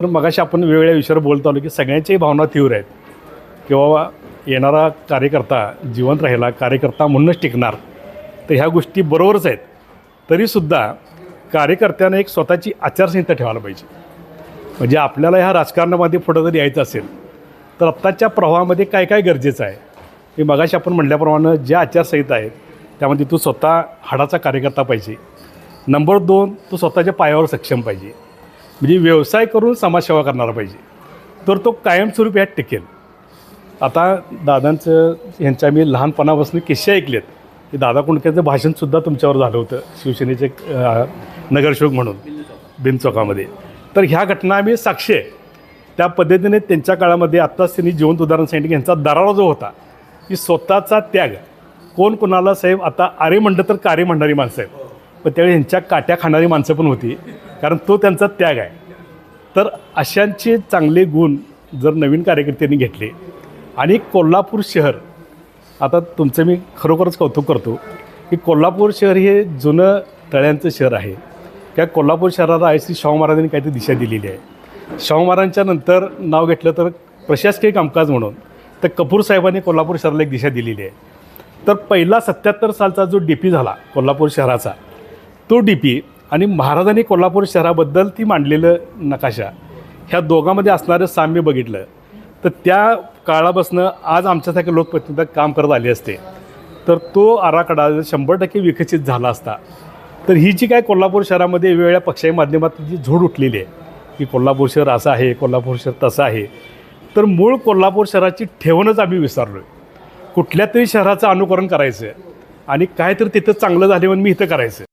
तर मगाशी आपण वेगवेगळ्या विषयावर बोलतो आलो की सगळ्यांच्याही भावना तीव्र आहेत किंवा येणारा कार्यकर्ता जिवंत राहिला, कार्यकर्ता म्हणूनच टिकणार. तर ह्या गोष्टी बरोबरच आहेत. तरीसुद्धा कार्यकर्त्यानं एक स्वतःची आचारसंहिता ठेवायला पाहिजे. म्हणजे आपल्याला ह्या राजकारणामध्ये पुढं जर यायचं असेल तर आत्ताच्या प्रवाहामध्ये काय काय गरजेचं आहे हे मगाशी आपण म्हटल्याप्रमाणे ज्या आचारसंहिता आहेत त्यामध्ये तू स्वतः हाडाचा कार्यकर्ता पाहिजे. नंबर 2, तू स्वतःच्या पायावर सक्षम पाहिजे. म्हणजे व्यवसाय करून समाजसेवा करणारा पाहिजे, तर तो कायमस्वरूपी ह्यात टिकेल. आता दादांचं ह्यांच्या मी लहानपणापासून किस्से ऐकलेत की दादा कुंडकेचं भाषणसुद्धा तुमच्यावर झालं होतं शिवसेनेचे नगरसेवक म्हणून बिनचौकामध्ये. तर ह्या घटना आम्ही साक्षी आहे. त्या पद्धतीने त्यांच्या काळामध्ये आत्ताच त्यांनी जिवंत उदाहरण सांगितलं की ह्यांचा दरारा जो होता की स्वतःचा त्याग. कोण कोणाला साहेब आता आरे म्हणलं तर कार्य म्हणणारी माणसं आहेत, पण त्यावेळी ह्यांच्या काट्या खाणारी माणसं पण होती, कारण तो त्यांचा त्याग आहे. तर अशांचे चांगले गुण जर नवीन कार्यकर्त्यांनी घेतले आणि कोल्हापूर शहर, आता तुमचं मी खरोखरच कौतुक करतो की कोल्हापूर शहर हे जुनं तळ्यांचं शहर आहे. त्या कोल्हापूर शहराला आहे श्री शाहू महाराजांनी काहीतरी दिशा दिलेली आहे. शाहू महाराजांच्या नंतर नाव घेतलं तर प्रशासकीय कामकाज म्हणून तर कपूर साहेबांनी कोल्हापूर शहराला एक दिशा दिलेली आहे. तर पहिला 77 सालचा जो DP झाला कोल्हापूर शहराचा, तो DP आणि महाराजांनी कोल्हापूर शहराबद्दल ती मांडलेलं नकाशा, ह्या दोघांमध्ये असणारं साम्य बघितलं तर त्या काळापासून आज आमच्यासारखे लोकप्रतिनिधी काम करत आले असते तर तो आराखडा 100% विकसित झाला असता. तर ही जी काय कोल्हापूर शहरामध्ये वेगवेगळ्या पक्षाच्या माध्यमातून जी झोड उठलेली आहे की कोल्हापूर शहर असं आहे, कोल्हापूर शहर तसं आहे, तर मूळ कोल्हापूर शहराची ठेवणच आम्ही विसरलो आहे. कुठल्या तरी शहराचं अनुकरण करायचं आणि काय तर तिथं चांगलं झाले म्हणून मी इथं करायचं.